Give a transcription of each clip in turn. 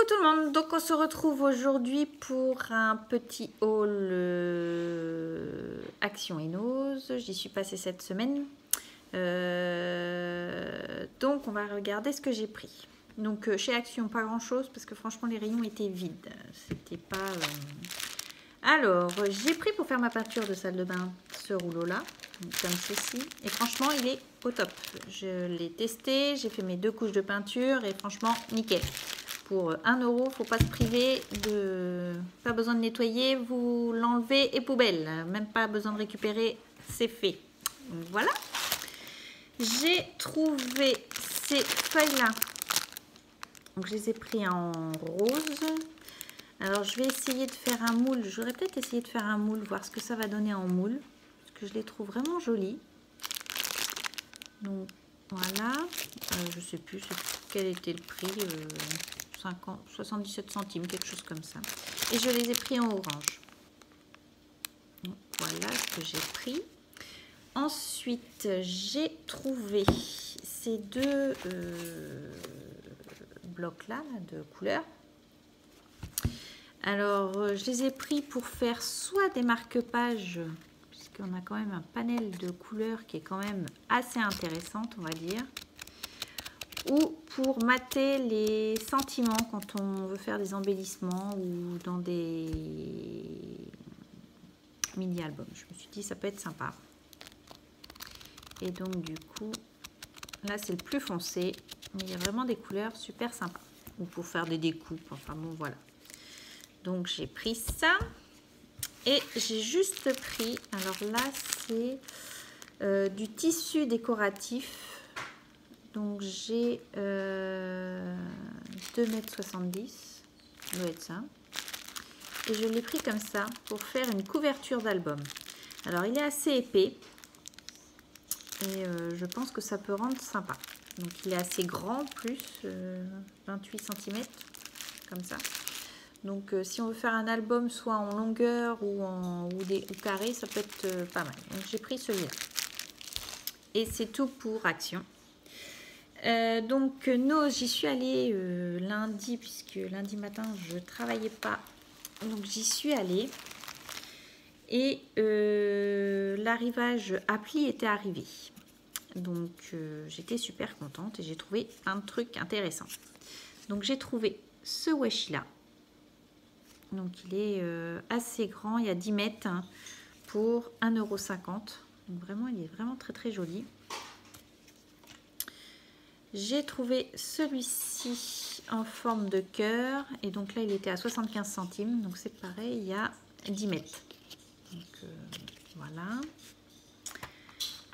Coucou tout le monde, donc on se retrouve aujourd'hui pour un petit haul Action et Nose. J'y suis passée cette semaine. Donc on va regarder ce que j'ai pris. Donc chez Action pas grand chose parce que franchement les rayons étaient vides. C'était pas... Alors j'ai pris pour faire ma peinture de salle de bain ce rouleau là, comme ceci. Et franchement il est au top. Je l'ai testé, j'ai fait mes 2 couches de peinture et franchement nickel. Pour 1 €, faut pas se priver de... Pas besoin de nettoyer, vous l'enlevez et poubelle. Même pas besoin de récupérer, c'est fait. Donc voilà. J'ai trouvé ces feuilles-là. Donc je les ai pris en rose. Alors je vais essayer de faire un moule. J'aurais peut-être essayé de faire un moule, voir ce que ça va donner en moule. Parce que je les trouve vraiment jolies. Donc voilà. Je sais plus quel était le prix. 77 centimes, quelque chose comme ça. Et je les ai pris en orange. Donc, voilà ce que j'ai pris. Ensuite, j'ai trouvé ces 2 blocs-là de couleurs. Alors, je les ai pris pour faire soit des marque-pages, puisqu'on a quand même un panel de couleurs qui est quand même assez intéressante, on va dire. Ou pour mater les sentiments quand on veut faire des embellissements ou dans des mini-albums. Je me suis dit ça peut être sympa. Et donc du coup, là c'est le plus foncé, mais il y a vraiment des couleurs super sympas. Ou pour faire des découpes, enfin bon voilà. Donc j'ai pris ça. Et j'ai juste pris, alors là c'est du tissu décoratif. Donc j'ai 2,70 m, ça doit être ça. Et je l'ai pris comme ça pour faire une couverture d'album. Alors il est assez épais et je pense que ça peut rendre sympa. Donc il est assez grand plus, 28 cm, comme ça. Donc si on veut faire un album soit en longueur ou carré, ça peut être pas mal. Donc j'ai pris celui-là. Et c'est tout pour Action. Donc j'y suis allée lundi, puisque lundi matin je travaillais pas, donc j'y suis allée et l'arrivage appli était arrivé, donc j'étais super contente et j'ai trouvé un truc intéressant. Donc j'ai trouvé ce washi là, donc il est assez grand, il y a 10 mètres hein, pour 1,50 €. Donc vraiment il est vraiment très très joli. J'ai trouvé celui-ci en forme de cœur. Et donc là, il était à 75 centimes. Donc c'est pareil, il y a 10 mètres. Donc voilà.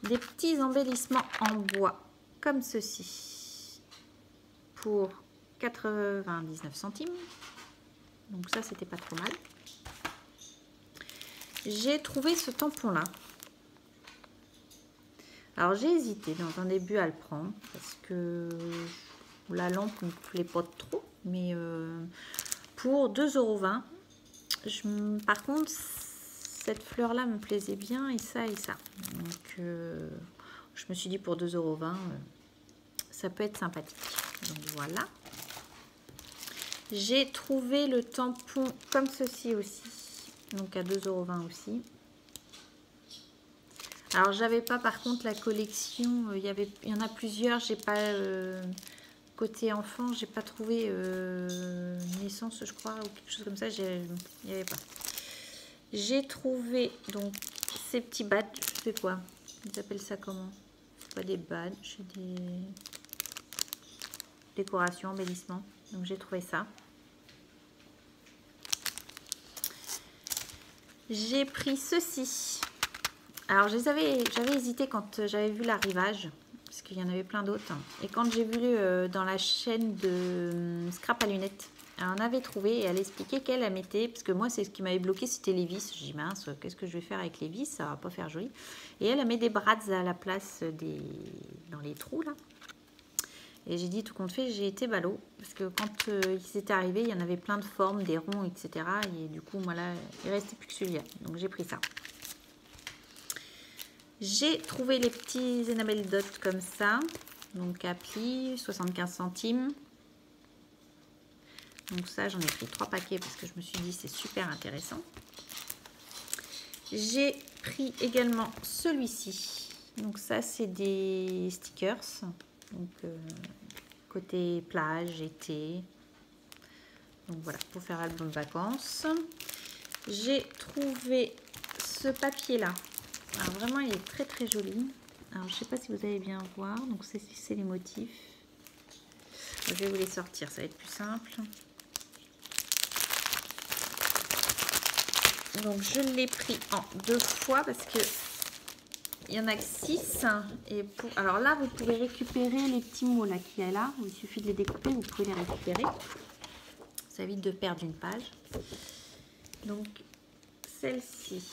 Des petits embellissements en bois comme ceci. Pour 99 centimes. Donc ça, c'était pas trop mal. J'ai trouvé ce tampon-là. Alors j'ai hésité dans un début à le prendre parce que la lampe ne me plaît pas trop, mais pour 2,20 €. Par contre, cette fleur là me plaisait bien et ça et ça. Donc je me suis dit pour 2,20 €, ça peut être sympathique. Donc voilà. J'ai trouvé le tampon comme ceci aussi, donc à 2,20 € aussi. Alors j'avais pas par contre la collection, il y en a plusieurs, j'ai pas côté enfant, j'ai pas trouvé naissance je crois ou quelque chose comme ça, il n'y avait pas. J'ai trouvé donc ces petits badges, c'est quoi? Ils appellent ça comment? C'est pas des badges, c'est des décorations, embellissements. Donc j'ai trouvé ça. J'ai pris ceci. Alors j'avais hésité quand j'avais vu l'arrivage, parce qu'il y en avait plein d'autres. Et quand j'ai vu dans la chaîne de Scrap à lunettes, elle en avait trouvé et elle expliquait qu'elle mettait, parce que moi c'est ce qui m'avait bloqué, c'était les vis. J'ai dit mince, qu'est-ce que je vais faire avec les vis, ça va pas faire joli. Et elle met des brads à la place dans les trous là. Et j'ai dit tout compte fait, j'ai été ballot, parce que quand ils étaient arrivés, il y en avait plein de formes, des ronds, etc. Et du coup, moi là, il restait plus que celui-là. Donc j'ai pris ça. J'ai trouvé les petits enamel dots comme ça, donc appli, 75 centimes. Donc ça, j'en ai pris 3 paquets parce que je me suis dit c'est super intéressant. J'ai pris également celui-ci. Donc ça, c'est des stickers. Donc côté plage, été. Donc voilà, pour faire album vacances. J'ai trouvé ce papier-là. Alors vraiment, il est très très joli. Alors je sais pas si vous allez bien voir. Donc c'est les motifs. Je vais vous les sortir, ça va être plus simple. Donc je l'ai pris en 2 fois parce que il y en a que 6. Et alors là, vous pouvez récupérer les petits mots là qu'il y a là. Il suffit de les découper, vous pouvez les récupérer. Ça évite de perdre une page. Donc celle-ci.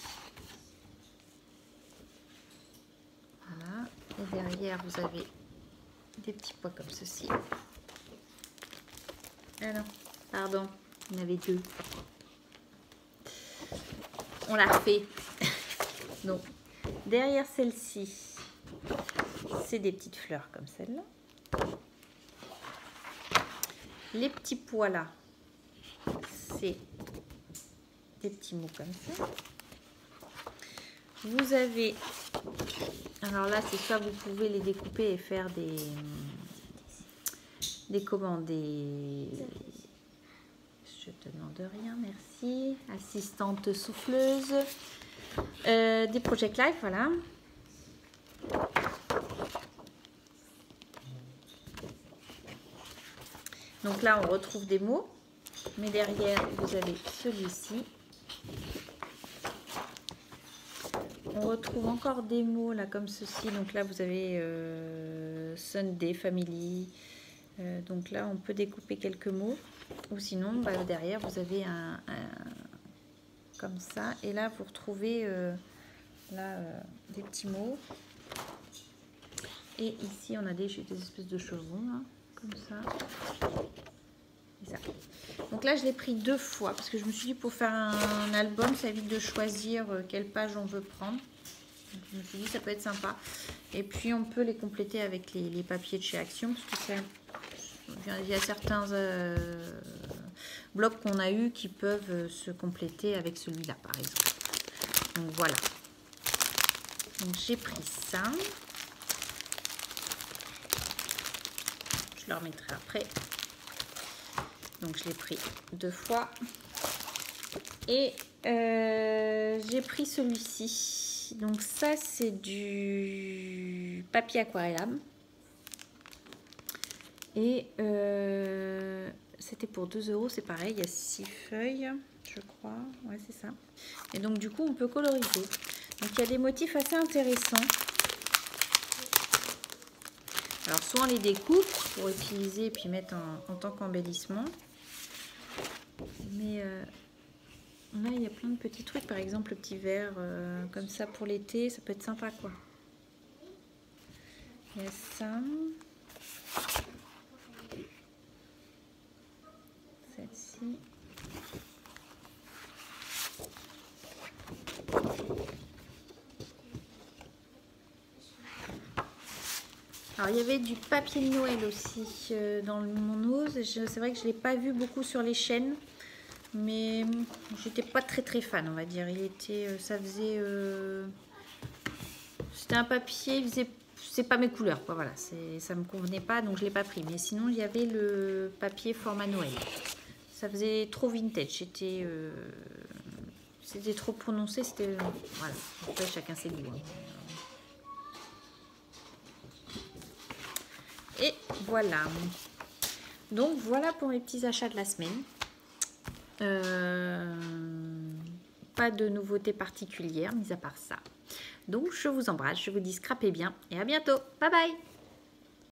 Voilà. Et derrière, vous avez des petits pois comme ceci. Ah non, pardon, il y en avait 2. On l'a refait. Donc, derrière celle-ci, c'est des petites fleurs comme celle-là. Les petits pois là, c'est des petits mots comme ça. Vous avez, alors là, c'est soit vous pouvez les découper et faire des commandes, je te demande rien, merci. Assistante souffleuse. Des Project Life, voilà. Donc là, on retrouve des mots. Mais derrière, vous avez celui-ci. On retrouve encore des mots, là, comme ceci. Donc là, vous avez Sunday, Family. Donc là, on peut découper quelques mots. Ou sinon, bah, derrière, vous avez un comme ça. Et là, vous retrouvez des petits mots. Et ici, on a des espèces de chevrons, là, comme ça. Et ça. Donc là, je l'ai pris 2 fois parce que je me suis dit pour faire un album, ça évite de choisir quelle page on veut prendre. Donc, je me suis dit ça peut être sympa. Et puis, on peut les compléter avec les papiers de chez Action parce que il y a certains blocs qu'on a eu qui peuvent se compléter avec celui-là, par exemple. Donc voilà. Donc j'ai pris ça. Je le remettrai après. Donc je l'ai pris 2 fois. Et j'ai pris celui-ci. Donc ça c'est du papier aquarellable. Et c'était pour 2 €, c'est pareil, il y a 6 feuilles, je crois. Ouais, c'est ça. Et donc du coup on peut coloriser. Donc il y a des motifs assez intéressants. Alors soit on les découpe pour utiliser et puis mettre en tant qu'embellissement. Mais là il y a plein de petits trucs, par exemple le petit verre comme ça pour l'été, ça peut être sympa quoi. Il y a ça. Celle-ci. Alors, il y avait du papier de Noël aussi dans mon ose. C'est vrai que je ne l'ai pas vu beaucoup sur les chaînes. Mais j'étais pas très fan, on va dire. Il était, ça faisait... c'était un papier, c'est pas mes couleurs, quoi. Voilà, ça me convenait pas, donc je l'ai pas pris. Mais sinon, il y avait le papier format Noël. Ça faisait trop vintage. C'était trop prononcé. C'était... voilà, après, chacun ses goûts. Et voilà. Donc voilà pour mes petits achats de la semaine. Pas de nouveautés particulières, mis à part ça. Donc je vous embrasse, je vous dis scrapez bien et à bientôt. Bye bye.